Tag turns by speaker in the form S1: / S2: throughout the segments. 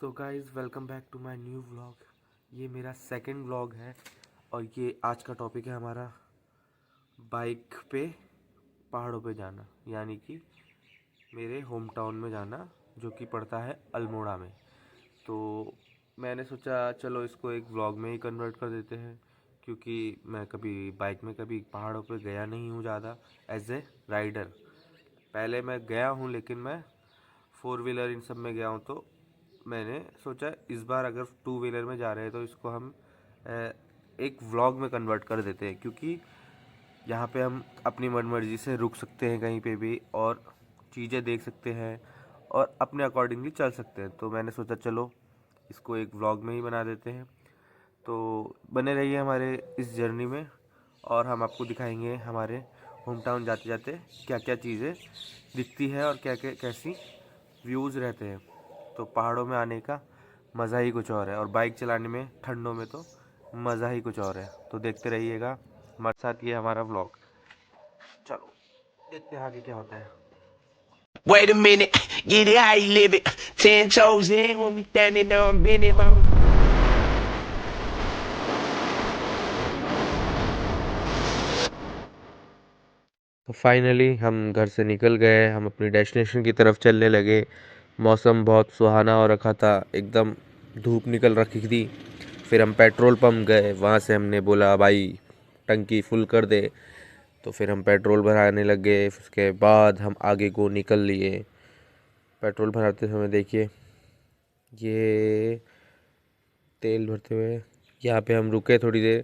S1: So guys welcome back to my new vlog. ये मेरा second vlog है और ये आज का टॉपिक है हमारा बाइक पे पहाड़ों पे जाना, यानी कि मेरे होम टाउन में जाना जो कि पड़ता है अल्मोड़ा में। तो मैंने सोचा चलो इसको एक व्लॉग में ही कन्वर्ट कर देते हैं, क्योंकि मैं कभी बाइक में कभी पहाड़ों पे गया नहीं हूँ ज़्यादा एज ए राइडर। पहले मैं गया हूँ लेकिन मैं फोर व्हीलर इन सब में गया हूँ। तो मैंने सोचा इस बार अगर टू व्हीलर में जा रहे हैं तो इसको हम एक व्लॉग में कन्वर्ट कर देते हैं, क्योंकि यहाँ पे हम अपनी मनमर्जी से रुक सकते हैं कहीं पे भी और चीज़ें देख सकते हैं और अपने अकॉर्डिंगली चल सकते हैं। तो मैंने सोचा चलो इसको एक व्लॉग में ही बना देते हैं। तो बने रहिए हमारे इस जर्नी में और हम आपको दिखाएंगे हमारे होम टाउन जाते जाते क्या क्या चीज़ें दिखती है और क्या क्या कैसी व्यूज़ रहते हैं। तो पहाड़ों में आने का मज़ा ही कुछ और है और बाइक चलाने में ठंडों में तो मज़ा ही कुछ और है। तो देखते रहिएगा हमारे साथ ये हमारा व्लॉग। चलो देखते हैं आगे क्या होता है।
S2: Wait a minute, get it how you live it. 10 toes in when we standing there on Benny, mama.
S1: तो फाइनली हम घर से निकल गए, हम अपनी डेस्टिनेशन की तरफ चलने लगे। मौसम बहुत सुहाना हो रखा था, एकदम धूप निकल रखी थी। फिर हम पेट्रोल पंप गए, वहाँ से हमने बोला भाई टंकी फुल कर दे। तो फिर हम पेट्रोल भराने लग गए। उसके बाद हम आगे को निकल लिए। पेट्रोल भराते समय देखिए ये तेल भरते हुए यहाँ पे हम रुके थोड़ी देर।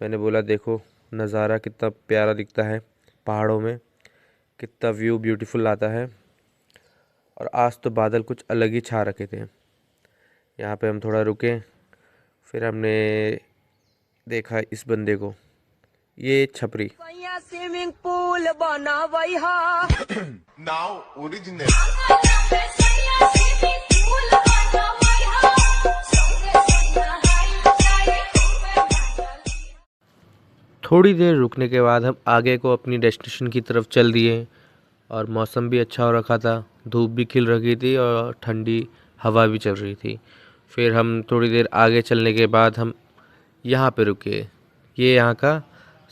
S1: मैंने बोला देखो नज़ारा कितना प्यारा दिखता है पहाड़ों में, कितना व्यू ब्यूटीफुल आता है। और आज तो बादल कुछ अलग ही छा रखे थे। यहाँ पे हम थोड़ा रुके, फिर हमने देखा इस बंदे को, ये छपरी।
S2: स्विमिंग पूल बना वही
S3: Now original.
S1: थोड़ी देर रुकने के बाद हम आगे को अपनी डेस्टिनेशन की तरफ चल दिए और मौसम भी अच्छा हो रखा था, धूप भी खिल रही थी और ठंडी हवा भी चल रही थी। फिर हम थोड़ी देर आगे चलने के बाद हम यहाँ पे रुके। ये यहाँ का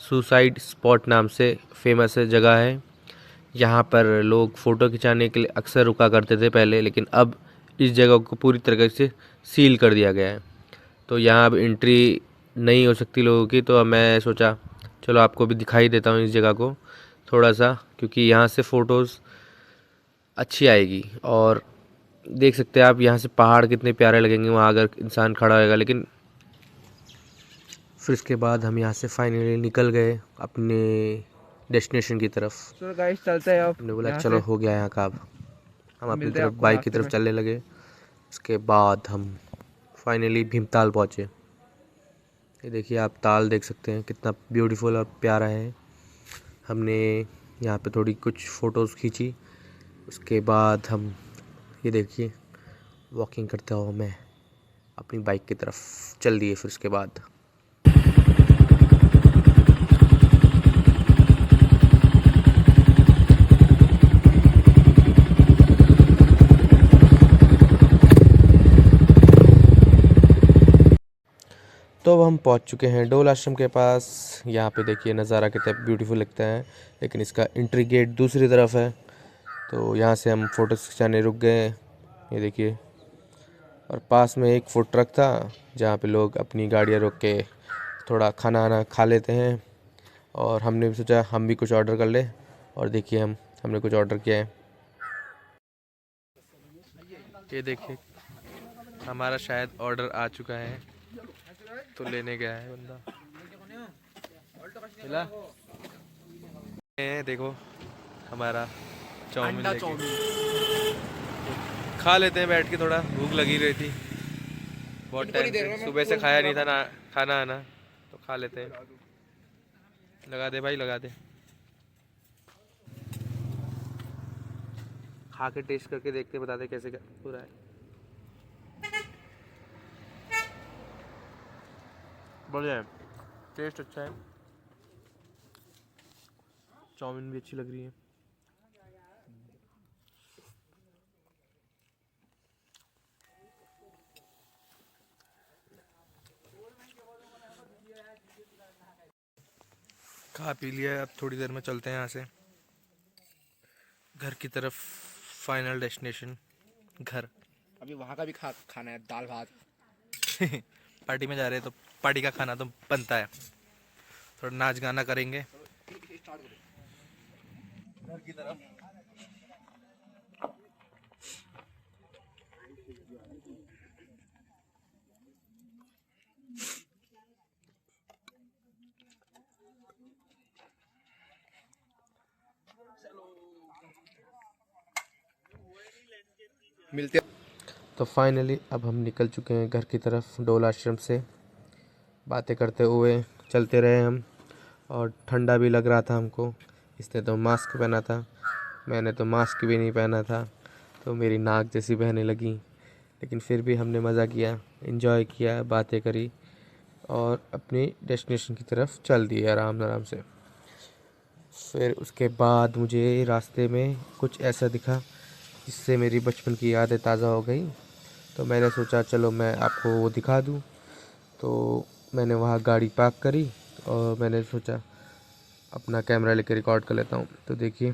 S1: सुसाइड स्पॉट नाम से फेमस है जगह है। यहाँ पर लोग फ़ोटो खिंचाने के लिए अक्सर रुका करते थे पहले, लेकिन अब इस जगह को पूरी तरीके से सील कर दिया गया है। तो यहाँ अब एंट्री नहीं हो सकती लोगों की। तो अब मैं सोचा चलो आपको भी दिखाई देता हूँ इस जगह को थोड़ा सा, क्योंकि यहाँ से फ़ोटोज़ अच्छी आएगी। और देख सकते हैं आप यहाँ से पहाड़ कितने प्यारे लगेंगे वहाँ अगर इंसान खड़ा होएगा। लेकिन फिर उसके बाद हम यहाँ से फाइनली निकल गए अपने डेस्टिनेशन की तरफ।
S4: चलो गाइस चलते हैं अब
S1: हमने बोला
S4: यहाँ
S1: चलो
S4: से।
S1: हो गया यहाँ का। अब हम अपनी
S4: मिलते हैं
S1: तरफ
S4: आपको
S1: बाइक की
S4: रास्ते
S1: तरफ
S4: में।
S1: चलने लगे। उसके बाद हम फाइनली भीमताल पहुँचे। ये देखिए आप ताल देख सकते हैं कितना ब्यूटीफुल और प्यारा है। हमने यहाँ पे थोड़ी कुछ फ़ोटोज़ खींची। उसके बाद हम ये देखिए वॉकिंग करते हुए मैं अपनी बाइक की तरफ चल दिए। फिर उसके बाद तो अब हम पहुंच चुके हैं डोल आश्रम के पास। यहाँ पे देखिए नज़ारा कितना ब्यूटीफुल लगता है, लेकिन इसका एंट्री गेट दूसरी तरफ है। तो यहाँ से हम फ़ोटो खिंचाने रुक गए। ये देखिए, और पास में एक फूड ट्रक था जहाँ पे लोग अपनी गाड़ियाँ रोक के थोड़ा खाना वाना खा लेते हैं। और हमने भी सोचा हम भी कुछ ऑर्डर कर ले। और देखिए हमने कुछ ऑर्डर किया है। ये देखिए हमारा शायद ऑर्डर आ चुका है, तो लेने गया है बंदा। मिला? ये देखो हमारा चाउमीन लेके खा लेते हैं बैठ के, थोड़ा भूख लगी रही थी बहुत टाइम से, सुबह से खाया नहीं था ना खाना आना, तो खा लेते हैं। लगा दे भाई लगा दे, खा के टेस्ट करके देखते बता दे कैसे क्या हो रहा है। बढ़िया है, टेस्ट अच्छा है, चाउमीन भी अच्छी लग रही है। खा पी लिया, अब थोड़ी देर में चलते हैं यहाँ से घर की तरफ। फाइनल डेस्टिनेशन घर।
S4: अभी वहाँ का भी खाना है, दाल भात।
S1: पार्टी में जा रहे हैं तो पार्टी का खाना तो बनता है। थोड़ा नाच गाना करेंगे घर की तरफ।
S4: मिलते
S1: तो फाइनली अब हम निकल चुके हैं घर की तरफ डोल आश्रम से। बातें करते हुए चलते रहे हम, और ठंडा भी लग रहा था हमको। इसने तो मास्क पहना था, मैंने तो मास्क भी नहीं पहना था, तो मेरी नाक जैसी बहने लगी। लेकिन फिर भी हमने मज़ा किया, एंजॉय किया, बातें करी और अपनी डेस्टिनेशन की तरफ चल दिए आराम आराम से। फिर उसके बाद मुझे रास्ते में कुछ ऐसा दिखा जिससे मेरी बचपन की यादें ताज़ा हो गई। तो मैंने सोचा चलो मैं आपको वो दिखा दूँ। तो मैंने वहाँ गाड़ी पार्क करी और मैंने सोचा अपना कैमरा लेकर रिकॉर्ड कर लेता हूँ। तो देखिए,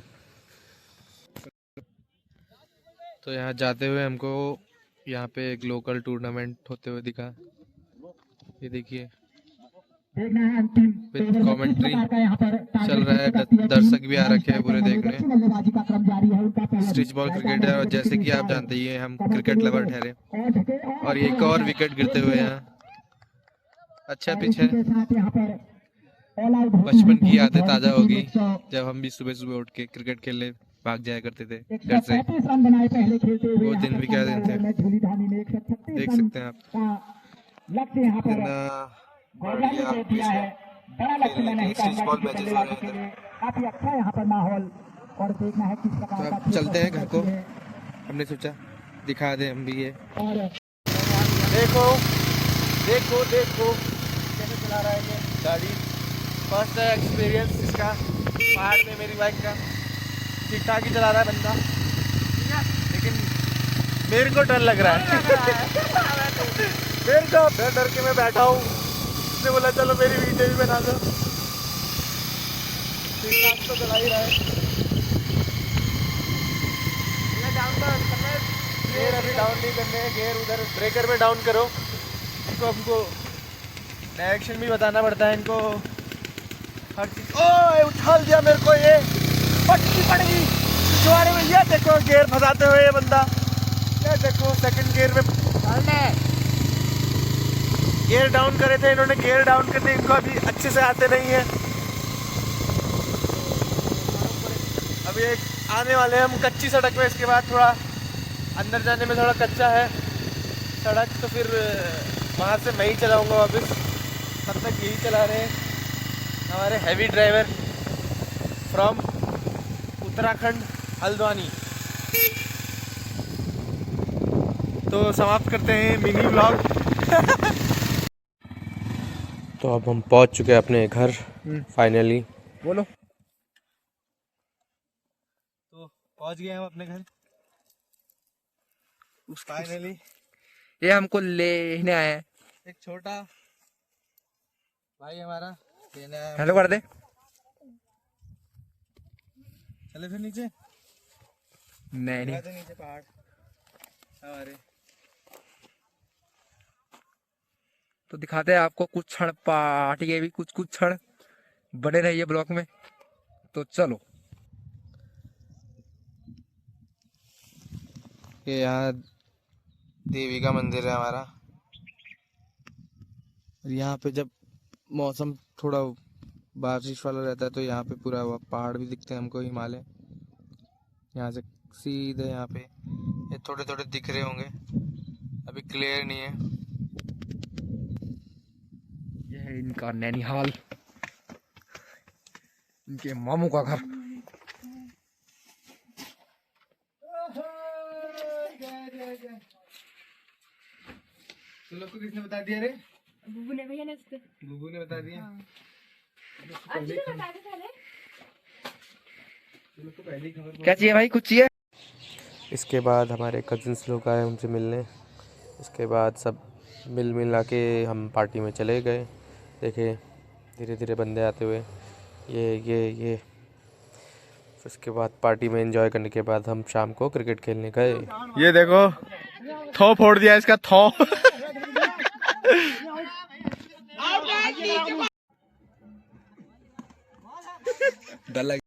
S1: तो यहाँ जाते हुए हमको यहाँ पे एक लोकल टूर्नामेंट होते हुए दिखा। ये देखिए विद कमेंट्री चल रहा है, दर्शक भी आ रखे हैं पूरे देखने। स्टिच बॉल क्रिकेट है, और जैसे कि आप जानते ही हैं हम क्रिकेट लवर ठहरे। और ये एक और विकेट गिरते हुए यहाँ। अच्छा पिच है, बचपन की यादें ताज़ा होगी जब हम भी सुबह सुबह उठ के क्रिकेट खेलने भाग जाया करते थे घर से। वो दिन भी क्या दिन थे, देख सकते हैं आप कितना बढ़िया पिच है। खेलने के स्टिच बॉल मैचेस हो रहे हैं इधर। तो अब चलते हैं घर को, हमने सोचा दिखा दे हम भी ये। देखो देखो देखो कैसे चला रहा है ये गाड़ी। फर्स्ट एक्सपीरियंस इसका पहाड़ में मेरी बाइक का। ठीक ठाक ही चला रहा है बंदा, लेकिन मेरे को डर लग रहा है। मेरे को डर के मैं बैठा हूँ। उसने बोला चलो मेरी वीडियो भी बना दो। ठीक ठाक तो चला ही रहा है। गेयर अभी डाउन नहीं करने हैं, गेयर उधर ब्रेकर में डाउन करो। इनको हमको डायरेक्शन भी बताना पड़ता है इनको, हर चीज। ओए उछाल दिया मेरे को, ये पटकी पड़ गई पिछवाड़े में। ये देखो गियर फंसाते हुए ये बंदा, ये देखो सेकंड गियर में गियर डाउन करे थे इन्होंने। गियर डाउन करने इनको अभी अच्छे से आते नहीं है। अभी एक आने वाले हम कच्ची सड़क में, इसके बाद थोड़ा अंदर जाने में थोड़ा कच्चा है सड़क, तो फिर वहाँ से मैं ही चलाऊँगा वापस। तब तक यही चला रहे हैं हमारे heavy driver from Uttarakhand Haldwani. तो समाप्त करते हैं मिनी व्लॉग। तो अब हम पहुंच चुके हैं अपने घर फाइनली।
S4: बोलो।
S1: तो पहुंच गए हम अपने घर फाइनली।
S4: ये हमको लेने आए हैं।
S1: एक छोटा भाई हमारा लेने आया।
S4: हेलो कर दे।
S1: चले फिर नीचे,
S4: नहीं
S1: नीचे पहाड़ हमारे।
S4: तो दिखाते हैं आपको कुछ क्षण पार्टी के भी, कुछ क्षण बने रहिए ब्लॉक में। तो चलो।
S1: ये यहाँ देवी का मंदिर है हमारा। यहाँ पे जब मौसम थोड़ा बारिश वाला रहता है तो यहाँ पे पूरा पहाड़ भी दिखते हैं हमको, हिमालय। यहाँ से सीधे यहाँ पे ये थोड़े थोड़े दिख रहे होंगे, अभी क्लियर नहीं है।
S4: यह है इनका नैनीहाल, इनके मामू का घर।
S1: तो लोग को किसने बता दिया रे?
S5: बुबू ने भैया ने
S1: बुबू ने बता दिया।
S5: अच्छी तो बता दे पहले।
S4: क्या चाहिए भाई, कुछ चाहिए?
S1: इसके बाद हमारे कजिन्स लोग आए उनसे मिलने। इसके बाद सब मिला के हम पार्टी में चले गए। देखे धीरे धीरे बंदे आते हुए। ये फिर उसके बाद पार्टी में एंजॉय करने के बाद हम शाम को क्रिकेट खेलने गए। ये देखो थौ फोड़ दिया इसका थौ।
S4: डर लग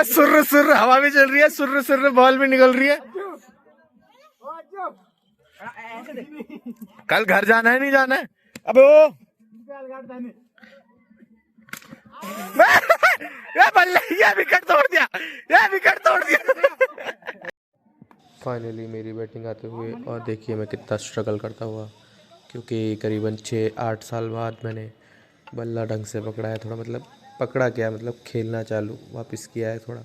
S1: सुर्र सुर्र हवा भी चल रही है, सुर्र सुर्र बॉल भी निकल रही है। कल घर जाना है नहीं जाना है? अबे ओ ये बल्ले, ये विकेट तोड़ दिया, ये विकेट तोड़ दिया। फाइनली मेरी बैटिंग आते हुए, और देखिए मैं कितना स्ट्रगल करता हुआ, क्योंकि करीबन 6-8 साल बाद मैंने बल्ला ढंग से पकड़ा है। थोड़ा मतलब पकड़ा क्या, मतलब खेलना चालू वापस किया है थोड़ा।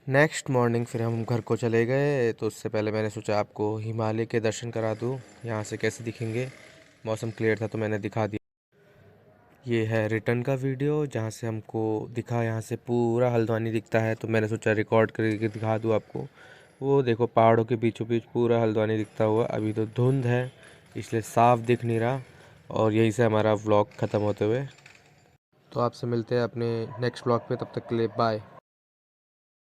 S1: नेक्स्ट मॉर्निंग फिर हम घर को चले गए, तो उससे पहले मैंने सोचा आपको हिमालय के दर्शन करा दूँ, यहाँ से कैसे दिखेंगे। मौसम क्लियर था तो मैंने दिखा दिया। ये है रिटर्न का वीडियो, जहाँ से हमको दिखा, यहाँ से पूरा हल्द्वानी दिखता है, तो मैंने सोचा रिकॉर्ड करके दिखा दूँ आपको। वो देखो पहाड़ों के बीचों बीच पूरा हल्द्वानी दिखता हुआ। अभी तो धुंध है इसलिए साफ दिख नहीं रहा, और यहीं से हमारा व्लॉग ख़त्म होते हुए। तो आपसे मिलते हैं अपने नेक्स्ट व्लॉग पे, तब तक के लिए बाय।